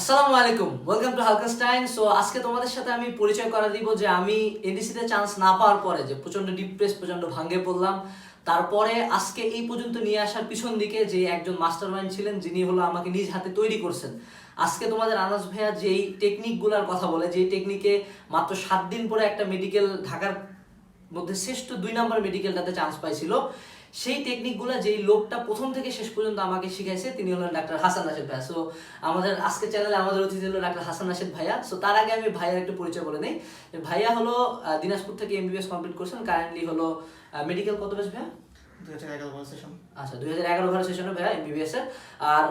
আসসালামু আলাইকুম, welcome to হালকাস্টাইন। So আজকে তোমাদের সাথে আমি পরিচয় করা দিব যে আমি এনডিসিতে চান্স না পাওয়ার পরে যে প্রচন্ড ডিপ্রেস, প্রচন্ড ভাঙ্গে পড়লাম। তারপরে আজকে এই পর্যন্ত নিয়ে আসার পিছন দিকে যে একজন মাস্টার মাইন্ড ছিলেন, যিনি হলো আমাকে নিজ হাতে তৈরি করছেন। আজকে তোমাদের আনাস ভাইয়া যেই টেকনিকগুলোর কথা বলে, যেই টেকনিকে মাত্র 7 দিন পরে একটা মেডিকেল ঢাকার মধ্যে শ্রেষ্ঠ 2 নম্বর মেডিকেলটাতে চান্স পাইছিল, সেই টেকনিকগুলো যেই লোকটা প্রথম থেকে শেষ পর্যন্ত আমাকে শিখাইছে, তিনি হলেন ডাক্তার হাসান রাশেদ ভাইয়া। সো আমাদের আজকে চ্যানেলে আমাদের অতিথি হলো ডাক্তার হাসান রাশেদ ভাইয়া। সো তার আগে আমি ভাইয়ার একটু পরিচয় বলে নেই। ভাইয়া হলো দিনাজপুর থেকে এমবিবিএস কমপ্লিট করছেন। কারেন্টলি হলো মেডিকেল কত বেশ ভাইয়া? 2011 সেশন। আচ্ছা, 2011 সেশনে ভাইয়া এমবিবিএস এর। আর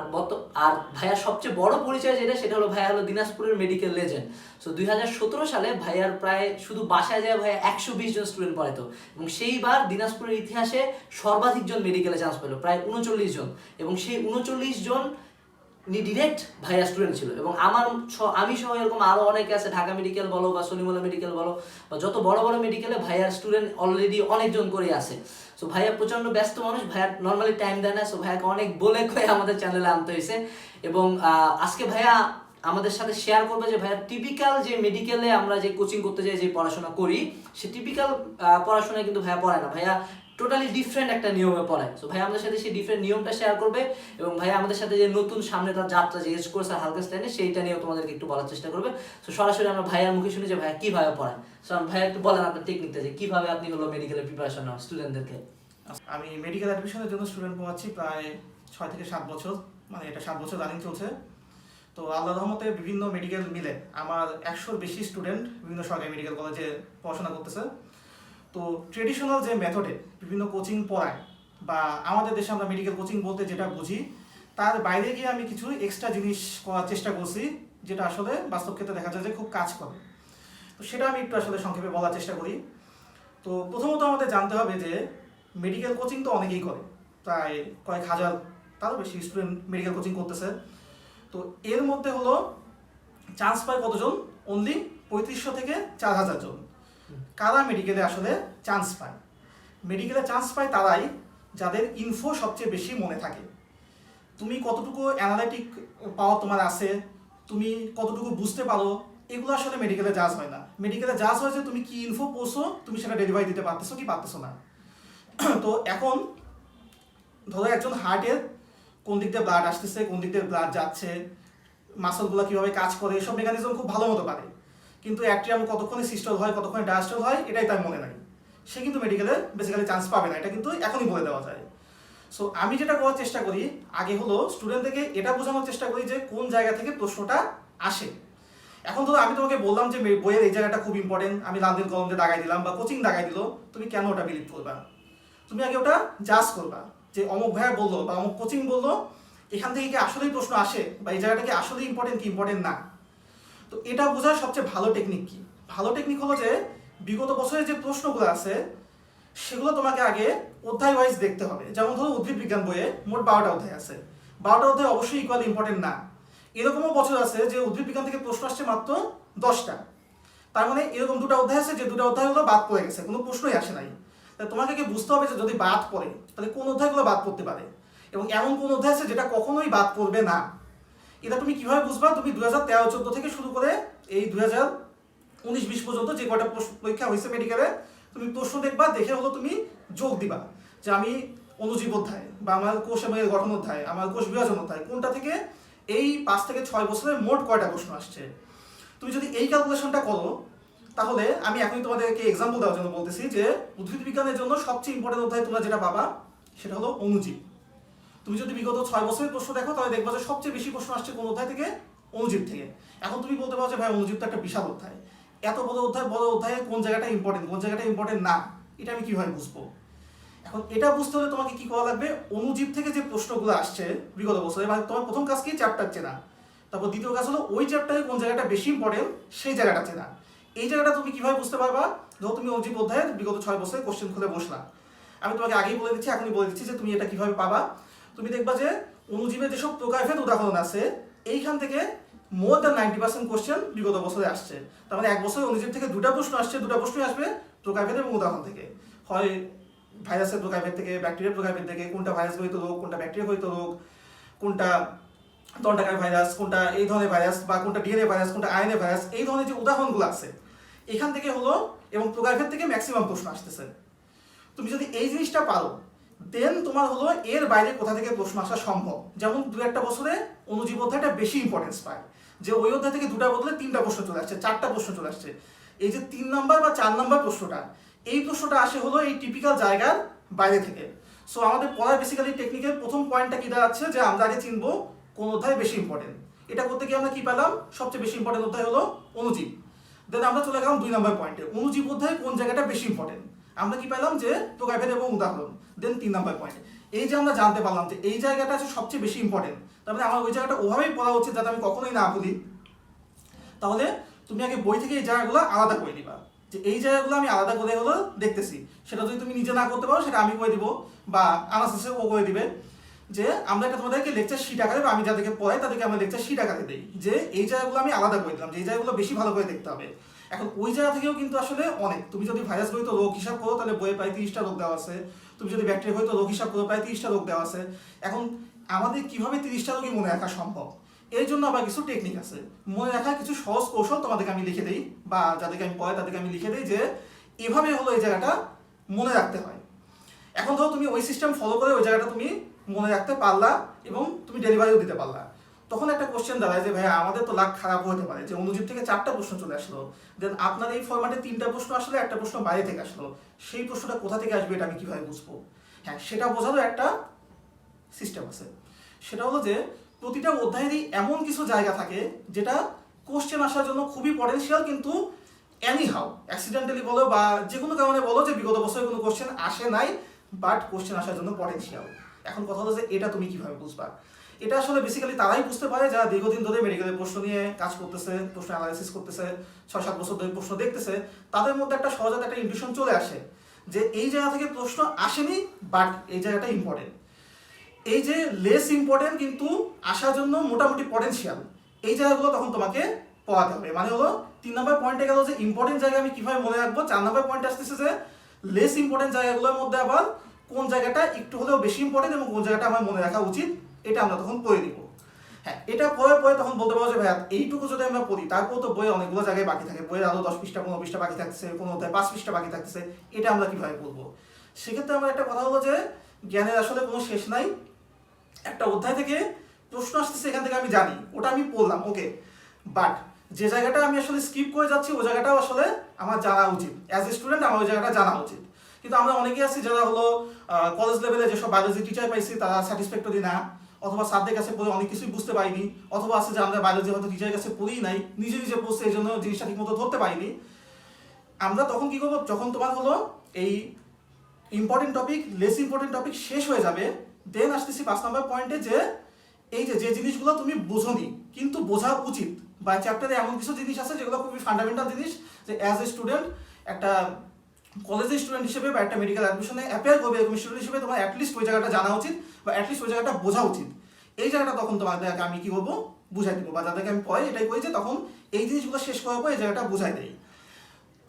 আর ভাইয়ার সবচেয়ে বড় পরিচয় যেটা, সেটা হলো ভাইয়া হলো দিনাজপুরের মেডিকেল লেজেন্ড। সো 2017 সালে ভাইয়ার প্রায় শুধু বাসায় যায় ভাইয়া 120 জন স্টুডেন্ট পড়াতো, এবং সেইবার দিনাজপুরের ইতিহাসে সর্বাধিক জন মেডিকেলে চান্স পেল, প্রায় 39 জন। এবং সেই 39 জন ডিরেক্ট ভাইয়া স্টুডেন্ট ছিল। এবং আমি সহ এরকম আরো অনেকে আছে, ঢাকা মেডিকেল বলো বা সলিমুল্লাহ মেডিকেল বলো বা যত বড় বড় মেডিকেলে ভাইয়ার স্টুডেন্ট অলরেডি অনেকজন করে আছে। সো ভাইয়া প্রচন্ড ব্যস্ত মানুষ, ভাইয়া নর্মালি টাইম দেয় না। সো ভাইয়াকে অনেক বলে কয়ে আমাদের চ্যানেলে আনতে হয়েছে। এবং আজকে ভাইয়া আমাদের সাথে শেয়ার করবে যে ভাইয়া টিপিক্যাল যে মেডিকেলে আমরা যে কোচিং করতে যাই, যে পড়াশোনা করি, সে টিপিক্যাল পড়াশোনায় কিন্তু ভাইয়া পড়ায় না। ভাইয়া টোটালি ডিফারেন্ট একটা নিয়মে পড়ায়। সো ভাই আমাদের সাথে সেই ডিফারেন্ট নিয়মটা শেয়ার করবে, এবং ভাই আমাদের সাথে যে নতুন সামনে তার যাত্রা যে এজ কোর্স আর হালকাস্টাইনে, সেইটা নিয়েও তোমাদেরকে একটু বলার চেষ্টা করবে। সো সরাসরি আমরা ভাইয়ার মুখে শুনি যে ভাইয়া কিভাবে পড়ায়। সো ভাইয়া একটু বলেন আপনার টেকনিকটা, যে কিভাবে আপনি হলো মেডিকেলের প্রিপারেশন নেন স্টুডেন্টদেরকে। আমি মেডিকেল অ্যাডমিশনের জন্য স্টুডেন্ট পড়াচ্ছি প্রায় 6 থেকে 7 বছর, মানে এটা 7 বছর রানিং চলছে। তো আল্লাহ রহমতে বিভিন্ন মেডিকেল মিলে আমার 100-র বেশি স্টুডেন্ট বিভিন্ন সরকারি মেডিকেল কলেজে পড়াশোনা করতেছে। তো ট্রেডিশনাল যে মেথডে বিভিন্ন কোচিং পড়ায়, বা আমাদের দেশে আমরা মেডিকেল কোচিং বলতে যেটা বুঝি, তার বাইরে গিয়ে আমি কিছু এক্সট্রা জিনিস করার চেষ্টা করছি, যেটা আসলে বাস্তব ক্ষেত্রে দেখা যায় যে খুব কাজ করে। তো সেটা আমি একটু আসলে সংক্ষেপে বলার চেষ্টা করি। তো প্রথমত আমাদের জানতে হবে যে মেডিকেল কোচিং তো অনেকেই করে, প্রায় কয়েক হাজার, তারও বেশি স্টুডেন্ট মেডিকেল কোচিং করতেছে। তো এর মধ্যে হলো চান্স পায় কতজন? অনলি 3500 থেকে 4000 জন। কারা মেডিকেলে আসলে চান্স পায়? মেডিকেলে চান্স পায় তারাই যাদের ইনফো সবচেয়ে বেশি মনে থাকে। তুমি কতটুকু অ্যানালিটিক পাওয়ার তোমার আছে, তুমি কতটুকু বুঝতে পারো, এগুলো আসলে মেডিকেলে জাজ হয় না। মেডিকেলে জাজ হয় যে তুমি কি ইনফো পড়ছো, তুমি সেটা ডেলিভারি দিতে পারতেছো কি পারতেছো না। তো এখন ধরো একজন হার্টের কোন দিক দিয়ে ব্লাড আসতেছে, কোন দিক দিয়ে ব্লাড যাচ্ছে, মাসলগুলো কীভাবে কাজ করে, এসব মেকানিজম খুব ভালো মতো পারে, কিন্তু অ্যাট্রিয়াম কতক্ষণে সিস্টল হয়, কতক্ষণে ডায়াস্টল হয়, এটাই তার মনে নাই। সে কিন্তু মেডিকেলে বেসিক্যালি চান্স পাবে না, এটা কিন্তু এখনই বলে দেওয়া যায়। সো আমি যেটা করার চেষ্টা করি, আগে হলো স্টুডেন্টদেরকে এটা বোঝানোর চেষ্টা করি যে কোন জায়গা থেকে প্রশ্নটা আসে। এখন ধরো আমি তোমাকে বললাম যে বইয়ের এই জায়গাটা খুব ইম্পর্টেন্ট, আমি লাল দিন কলম দিয়ে দাগাই দিলাম বা কোচিং দাগাই দিল, তুমি কেন ওটা বিলিভ করবা? তুমি আগে ওটা জাজ করবা যে অমুক ভাইয়া বললো বা অমুক কোচিং বললো, এখান থেকে কি আসলেই প্রশ্ন আসে, বা এই জায়গাটা কি আসলেই ইম্পর্টেন্ট কি ইম্পর্টেন্ট না। তো এটা বোঝার সবচেয়ে ভালো টেকনিক কি? ভালো টেকনিক হলো যে বিগত বছরের যে প্রশ্নগুলো আছে সেগুলো তোমাকে আগে অধ্যায় ওয়াইজ দেখতে হবে। যেমন ধরো উদ্ভিদ বিজ্ঞান বইয়ে মোট 12টা অধ্যায় আছে, 12টা অধ্যায় অবশ্যই ইকুয়ালি ইম্পর্টেন্ট না। এরকমও বছর আছে যে উদ্ভিদ বিজ্ঞান থেকে প্রশ্ন আসছে মাত্র 10টা। তার মানে এরকম 2টা অধ্যায় আছে যে 2টা অধ্যায়গুলো বাদ পড়ে গেছে, কোনো প্রশ্নই আসে নাই। তাহলে তোমাকে কি বুঝতে হবে যে যদি বাদ পড়ে তাহলে কোন অধ্যায়গুলো বাদ পড়তে পারে, এবং এমন কোন অধ্যায় আছে যেটা কখনোই বাদ পড়বে না। এটা তুমি কিভাবে বুঝবা? তুমি 2013-14 থেকে শুরু করে এই 2019-20 পর্যন্ত যে কয়টা পরীক্ষা হয়েছে মেডিকেলে, তুমি প্রশ্ন দেখবা, দেখে হলো তুমি যোগ দিবা যে আমি অনুজীব অধ্যায় বা আমার কোষ এবং এর গঠন অধ্যায়, আমার কোষ বিভাজন অধ্যায়, কোনটা থেকে এই 5 থেকে 6 বছরের মোট কয়টা প্রশ্ন আসছে। তুমি যদি এই ক্যালকুলেশনটা করো, তাহলে আমি এখনই তোমাদেরকে এক্সাম্পল দেওয়ার জন্য বলতেছি যে উদ্ভিদ বিজ্ঞানের জন্য সবচেয়ে ইম্পর্টেন্ট অধ্যায় তোমরা যেটা পাবা সেটা হলো অনুজীব। তুমি যদি বিগত 6 বছরের প্রশ্ন দেখো, তাহলে দেখবা যে সবচেয়ে বেশি প্রশ্ন আসছে কোন অধ্যায় থেকে? অনুজীব থেকে। এখন তুমি বলতে পারো যে ভাই অনুজীব তো একটা বিশাল অধ্যায়, এত বড় অধ্যায়ে কোন জায়গাটা ইম্পর্টেন্ট কোন জায়গাটা ইম্পর্টেন্ট না, এটা আমি কিভাবে বুঝবো? এখন এটা বুঝতে হলে তোমাকে কি করা লাগবে? অনুজীব থেকে যে প্রশ্নগুলো আসছে বিগত বছরে, মানে তোমার প্রথম কাজ কি? চ্যাপ্টার চেনা। তারপর দ্বিতীয় কাজ হলো ওই চ্যাপ্টারে কোন জায়গাটা বেশি ইম্পর্টেন্ট সেই জায়গাটা চেনা। এই জায়গাটা তুমি কিভাবে বুঝতে পারবা? ধরো তুমি অনুজীব অধ্যায়ের বিগত 6 বছরে কোশ্চেন খুলে বসলা, আমি তোমাকে আগেই বলে দিচ্ছি, এখনই বলে দিচ্ছি যে তুমি এটা কিভাবে পাবা। তুমি দেখবা যে অনুজীবের যেসব প্রকারভেদ উদাহরণ আছে, এইখান থেকে মোর দ্যান 90% কোশ্চেন বিগত বছরে আসছে। তার মানে এক বছরে অনুজীব থেকে 2টা প্রশ্ন আসছে, 2টা প্রশ্নই আসবে প্রকারভেদ এবং উদাহরণ থেকে। হয় ভাইরাসের প্রকারভেদ থেকে, ব্যাকটেরিয়ার প্রকারভেদ থেকে, কোনটা ভাইরাস গঠিত রোগ, কোনটা ব্যাকটেরিয়া গঠিত রোগ, কোনটা দণ্ডকায় ভাইরাস, কোনটা এই ধরনের ভাইরাস, বা কোনটা ডিএনএ ভাইরাস, কোনটা আরএনএ ভাইরাস, এই ধরনের যে উদাহরণগুলো আছে এখান থেকে হলো, এবং প্রকারভেদ থেকে ম্যাক্সিমাম প্রশ্ন আসতেছে। তুমি যদি এই জিনিসটা পারো দেন তোমার হলো এর বাইরে কোথা থেকে প্রশ্ন আসা সম্ভব। যেমন 2-1 বছরে অণুজীব অধ্যায়টা বেশি ইম্পর্টেন্স পায়, যে ওই অধ্যায় থেকে 2টা বদলে 3টা প্রশ্ন চলে আসছে, 4টা প্রশ্ন চলে আসছে। এই যে 3 নাম্বার বা 4 নাম্বার প্রশ্নটা, এই প্রশ্নটা আসে হলো এই টিপিক্যাল জায়গার বাইরে থেকে। সো আমাদের পড়ার বেসিক্যালি টেকনিকের প্রথম পয়েন্টটা কি দাঁড়াচ্ছে, যে আমরা আগে চিনবো কোন অধ্যায় বেশি ইম্পর্টেন্ট। এটা করতে গিয়ে আমরা কি পেলাম, সবচেয়ে বেশি ইম্পর্টেন্ট অধ্যায় হলো অণুজীব। দেন আমরা চলে গেলাম 2 নাম্বার পয়েন্টে, অণুজীব অধ্যায় কোন জায়গাটা বেশি ইম্পর্টেন্ট, আমরা কি পেলাম যে প্রকারভেদ এবং উদাহরণ। দেন 3 নাম্বার পয়েন্টে এই যে আমরা জানতে পারলাম যে এই জায়গাটা আছে সবচেয়ে বেশি ইম্পর্টেন্ট, তার মানে আমার ওই জায়গাটা ওভাবেই পড়া উচিত যাতে আমি কখনোই না ভুলি। তাহলে তুমি আগে বই থেকে এই জায়গাগুলো আলাদা করে দিবা, যে এই জায়গাগুলো আমি আলাদা করে হলো দেখতেছি। সেটা যদি তুমি নিজে না করতে পারো সেটা আমি করে দিব, বা আনাস আছে ও করে দিবে। যে আমরা একটা তোমাদেরকে লেকচার শিট আকারে, বা আমি যাদেরকে পড়াই তাদেরকে আমরা লেকচার শিট আকারে দিই, যে এই জায়গাগুলো আমি আলাদা করে দিলাম, যে এই জায়গাগুলো বেশি ভালো করে দেখতে হবে। এখন ওই জায়গা থেকেও কিন্তু আসলে অনেক, তুমি যদি ভাইরাস গণিত রোগ হিসাব করো তাহলে বইয়ে প্রায় 30টা রোগ দেওয়া আছে, তুমি যদি ব্যাকটেরিয়া গণিত রোগ হিসাব করো প্রায় 30টা রোগ দেওয়া আছে। এখন আমাদের কিভাবে 30টা রোগই মনে রাখা সম্ভব, এর জন্য আবার কিছু টেকনিক আছে, মনে রাখার কিছু সহজ কৌশল তোমাদেরকে আমি লিখে দিই, বা যাদেরকে আমি পড়াই তাদেরকে আমি লিখে দিই, যে এভাবে হলো এই জায়গাটা মনে রাখতে হয়। এখন ধরো তুমি ওই সিস্টেম ফলো করে ওই জায়গাটা তুমি মনে রাখতে পারলা এবং তুমি ডেলিভারিও দিতে পারলা। তখন একটা কোশ্চেন দাঁড়ায় যে ভাইয়া আমাদের তো লাখ খারাপ হতে পারে যে অণুজীব থেকে 4টা প্রশ্ন চলে আসলো, দেন আপনার এই ফরম্যাটে 3টা প্রশ্ন আসলে, একটা প্রশ্ন বাইরে থেকে আসলো, সেই প্রশ্নটা কোথা থেকে আসবে এটা আমি কিভাবে বুঝবো? হ্যাঁ, সেটা বোঝারও একটা সিস্টেম আছে। সেটা হলো যে প্রতিটা অধ্যায়েরই এমন কিছু জায়গা থাকে যেটা কোশ্চেন আসার জন্য খুবই পটেনশিয়াল, কিন্তু এনিহাউ অ্যাক্সিডেন্টালি বলো বা যে কোনো কারণে বলো যে বিগত বছরে কোনো কোশ্চেন আসে নাই, বাট কোশ্চেন আসার জন্য পটেনশিয়াল। এখন কথা হলো যে এটা তুমি কিভাবে বুঝবা? এটা আসলে বেসিক্যালি তারাই বুঝতে পারে যারা দীর্ঘদিন ধরে মেডিকেলের প্রশ্ন নিয়ে কাজ করতেছে, প্রশ্ন অ্যানালাইসিস করতেছে, 6-7 বছর ধরে প্রশ্ন দেখতেছে। তাদের মধ্যে একটা সহজাত একটা ইনটিউশন চলে আসে যে এই জায়গা থেকে প্রশ্ন আসেনি, বাট এই জায়গাটা ইম্পর্টেন্ট। এই যে লেস ইম্পর্টেন্ট কিন্তু আসার জন্য মোটামুটি পটেনশিয়াল, এই জায়গাগুলো তখন তোমাকে পড়াতে হবে। মানে হলো 3 নাম্বার পয়েন্টে গেল যে ইম্পর্টেন্ট জায়গা আমি কিভাবে মনে রাখবো, 4 নাম্বার পয়েন্ট আসতেছে যে লেস ইম্পর্টেন্ট জায়গাগুলোর মধ্যে আবার কোন জায়গাটা একটু হলেও বেশি ইম্পর্টেন্ট এবং কোন জায়গাটা আমার মনে রাখা উচিত, এটা আমরা তখন পড়ে দিব। হ্যাঁ, এটা পরে তখন বলতে পারবো যে ভাইয়া এইটুকু যদি আমরা পড়ি, তারপর তো বইয়ে অনেকগুলো জায়গায় বাকি থাকে, বইয়ের আরো 10 পৃষ্ঠা 15 পৃষ্ঠা বাকি থাকছে, কোনো অধ্যায় 5 পৃষ্ঠা বাকি থাকছে, এটা আমরা কিভাবে বলবো? সেক্ষেত্রে আমার একটা কথা হলো যে জ্ঞানের আসলে কোনো শেষ নাই। একটা অধ্যায় থেকে প্রশ্ন আসতেছে, এখান থেকে আমি জানি, ওটা আমি পড়লাম, ওকে, বাট যে জায়গাটা আমি আসলে স্কিপ করে যাচ্ছি ওই জায়গাটাও আসলে আমার জানা উচিত। অ্যাজ এ স্টুডেন্ট আমার ওই জায়গাটা জানা উচিত। কিন্তু আমরা অনেকেই আছি যারা হলো কলেজ লেভেলে যেসব বায়োলজি টিচার পাইছি তারা স্যাটিসফ্যাক্টরি না, অথবা স্যারদের কাছে পড়ে অনেক কিছুই বুঝতে পারিনি, অথবা আছে যে আমরা বায়োলজি হয়তো টিচারের কাছে পড়েই নাই, নিজে নিজে পড়ছে, এই জন্য জিনিসটা ঠিক মতো ধরতে পারিনি। আমরা তখন কি করবো, যখন তোমার হলো এই important topic less important topic শেষ হয়ে যাবে, দেন আসতেছি 5 নাম্বার পয়েন্টে, যে এই যে যে জিনিসগুলো তুমি বোঝোনি কিন্তু বোঝা উচিত, বা চ্যাপ্টারে এমন কিছু জিনিস আছে যেগুলো খুবই ফান্ডামেন্টাল জিনিস, যে অ্যাজ এ স্টুডেন্ট, একটা কলেজের স্টুডেন্ট হিসেবে বা একটা মেডিকেল অ্যাডমিশনে অ্যাপিয়ার করবে এরকম স্টুডেন্ট হিসেবে তোমার অ্যাটলিস্ট ওই জায়গাটা জানা উচিত, বা অ্যাটলিস্ট ওই জায়গাটা বোঝা উচিত। এই জায়গাটা তখন তোমাদেরকে আমি কি করবো, বুঝাই দেবো, বা যাদেরকে আমি পড়াই এটাই করি যে তখন এই জিনিসগুলো শেষ করার পর এই জায়গাটা বুঝাই দেই।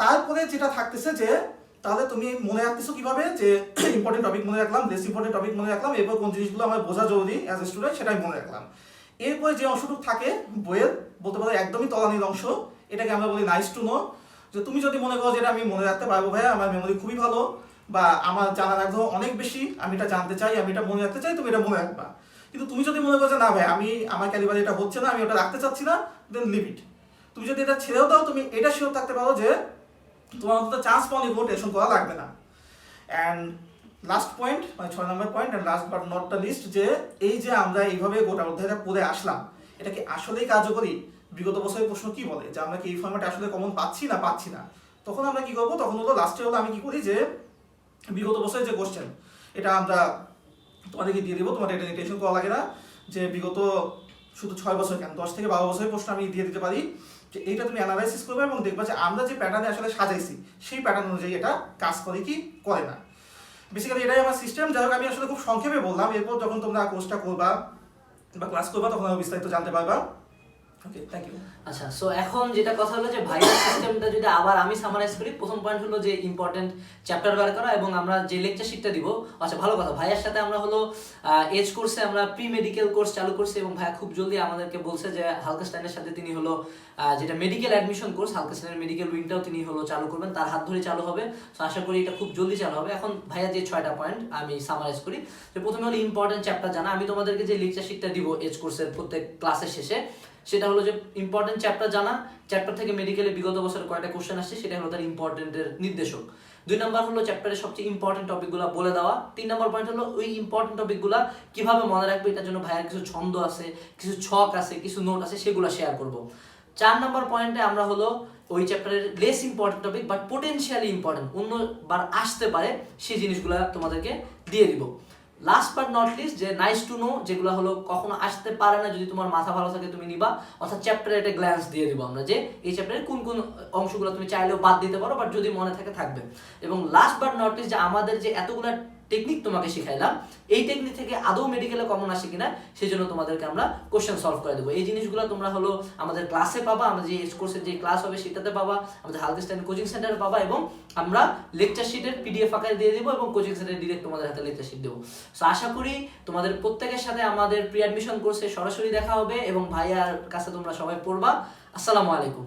তারপরে যেটা থাকতেছে যে তাহলে তুমি মনে রাখতেছো কিভাবে, যে ইম্পর্টেন্ট টপিক মনে রাখলাম, লেস ইম্পর্টেন্ট টপিক মনে রাখলাম, এরপর কোন জিনিসগুলো আমার বোঝা জরুরি অ্যাজ এ স্টুডেন্ট সেটাই মনে রাখলাম। এরপরে যে অংশটুকু থাকে বইয়ের, বলতে পারো একদমই তলানির অংশ, এটাকে আমরা বলি নাইস টু নো। যে তুমি যদি মনে করো যে এটা আমি মনে রাখতে পারবো ভাইয়া, আমার মেমোরি খুবই ভালো, বা আমার জানার আগ্রহ অনেক বেশি, আমি এটা জানতে চাই, আমি এটা মনে রাখতে চাই, তুমি এটা মনে রাখবা। কিন্তু তুমি যদি মনে করো যে না ভাই আমি আমার ক্যালিবারে এটা হচ্ছে না, আমি ওটা রাখতে চাচ্ছি না, দেন লিভ ইট। তুমি যদি এটা ছেড়েও দাও, তুমি এটা শিওর থাকতে পারো যে তোমার অন্তত চান্স পাওয়া নিয়ে কোনো টেনশন করা লাগবে না। অ্যান্ড লাস্ট পয়েন্ট, মানে 6 নম্বর point, and last but not the least, যে এই যে আমরা এইভাবে গোটা অধ্যায়টা পড়ে আসলাম, এটা কি আসলেই কার্যকরী? বিগত বছরের প্রশ্ন কি বলে যে আমরা কি এই ফর্ম্যাটে আসলে কমন পাচ্ছি না? তখন আমরা কি করবো, তখন হলো লাস্টে হলো আমি কি করি, যে বিগত বছরের যে কোশ্চেন এটা আমরা তোমাদেরকে দিয়ে দেবো, তোমাদের এটা টেনশন করা লাগে না, যে বিগত শুধু 6 বছর কেন 10 থেকে 12 বছরের প্রশ্ন আমি দিয়ে দিতে পারি, যে এইটা তুমি অ্যানালাইসিস করবে এবং দেখবা যে আমরা যে প্যাটার্নে আসলে সাজাইছি সেই প্যাটার্ন অনুযায়ী এটা কাজ করে কি করে না। বেসিক্যালি এটাই আমার সিস্টেম। যাই হোক, আমি আসলে খুব সংক্ষেপে বললাম, এরপর যখন তোমরা কোর্সটা করবা বা ক্লাস করবা তখন আরো বিস্তারিত জানতে পারবা। ওকে, থ্যাংক ইউ। আচ্ছা, সো এখন যেটা কথা হলো যে ভাইয়ার সিস্টেমটা যদি আবার আমি সামারাইজ করি, প্রথম পয়েন্ট হলো যে ইম্পর্টেন্ট চ্যাপ্টার বার করা, এবং আমরা যে লেকচার শিটটা দিব। আচ্ছা, ভালো কথা, ভাইয়ার সাথে আমরা হলো এজ কোর্সে আমরা প্রি মেডিকেল কোর্স চালু করছি, এবং ভাইয়া খুব জলদি আমাদেরকে বলছে যে হালকাস্টাইনের সাথে তিনি হলো যেটা মেডিকেল অ্যাডমিশন কোর্স, হালকাস্টাইনের মেডিকেল উইংটাও তিনি হলো চালু করবেন, তার হাত ধরে চালু হবে। সো আশা করি এটা খুব জলদি চালু হবে। এখন ভাইয়া যে 6টা পয়েন্ট আমি সামারাইজ করি, যে প্রথমে হলো ইম্পর্টেন্ট চ্যাপ্টার জানা। আমি তোমাদেরকে যে লেকচার শিটটা দিব এজ কোর্সের প্রত্যেক ক্লাসের শেষে, সেটা হলো যে ইম্পর্টেন্ট চ্যাপ্টার জানা, চ্যাপ্টার থেকে মেডিকেলে বিগত বছর কয়টা কোশ্চেন আসছে সেটা হলো তার ইম্পর্টেন্টের নির্দেশক। 2 নম্বর হলো চ্যাপ্টারের সবচেয়ে ইম্পর্টেন্ট টপিকগুলো বলে দেওয়া। 3 নম্বর পয়েন্ট হলো ওই ইম্পর্টেন্ট টপিকগুলো কিভাবে মনে রাখবে, এটার জন্য ভাইয়ার কিছু ছন্দ আছে, কিছু ছক আছে, কিছু নোট আছে, সেগুলো শেয়ার করব। 4 নম্বর পয়েন্টে আমরা হলো ওই চ্যাপ্টারের less important topic but potentially important, অন্যবার আসতে পারে, সেই জিনিসগুলো তোমাদেরকে দিয়ে দিব। লাস্ট বাট নট লিস্ট, যে নাইস টু নো, যেগুলো হলো কখনো আসতে পারে না, যদি তোমার মাথা ভালো থাকে তুমি নিবা, অর্থাৎ চ্যাপ্টারে একটা গ্ল্যান্স দিয়ে দিব আমরা, যে এই চ্যাপ্টারে কোন কোন অংশগুলো তুমি চাইলেও বাদ দিতে পারো, বাট যদি মনে থাকে থাকবে। এবং লাস্ট বাট নট লিস্ট, যে আমাদের যে এতগুলা টেকনিক তোমাকে শিখাইলাম, এই টেকনিক থেকে আদৌ মেডিকেলে কমন আসে কিনা, সেই জন্য তোমাদেরকে আমরা কোশ্চেন সলভ করে দেবো। এই জিনিসগুলো তোমরা হলো আমাদের ক্লাসে পাবা, আমাদের যে কোর্সের যে ক্লাস হবে সেটাতে পাবা, আমাদের হালকাস্টাইন কোচিং সেন্টারে পাবা, এবং আমরা লেকচার শিটের পিডিএফ আকারে দিয়ে দিব, এবং কোচিং সেন্টারে ডিরেক্ট তোমাদের হাতে লেকচার শিট দেবো। সো আশা করি তোমাদের প্রত্যেকের সাথে আমাদের প্রি অ্যাডমিশন কোর্সে সরাসরি দেখা হবে, এবং ভাইয়ার কাছে তোমরা সবাই পড়বা। আসসালামু আলাইকুম।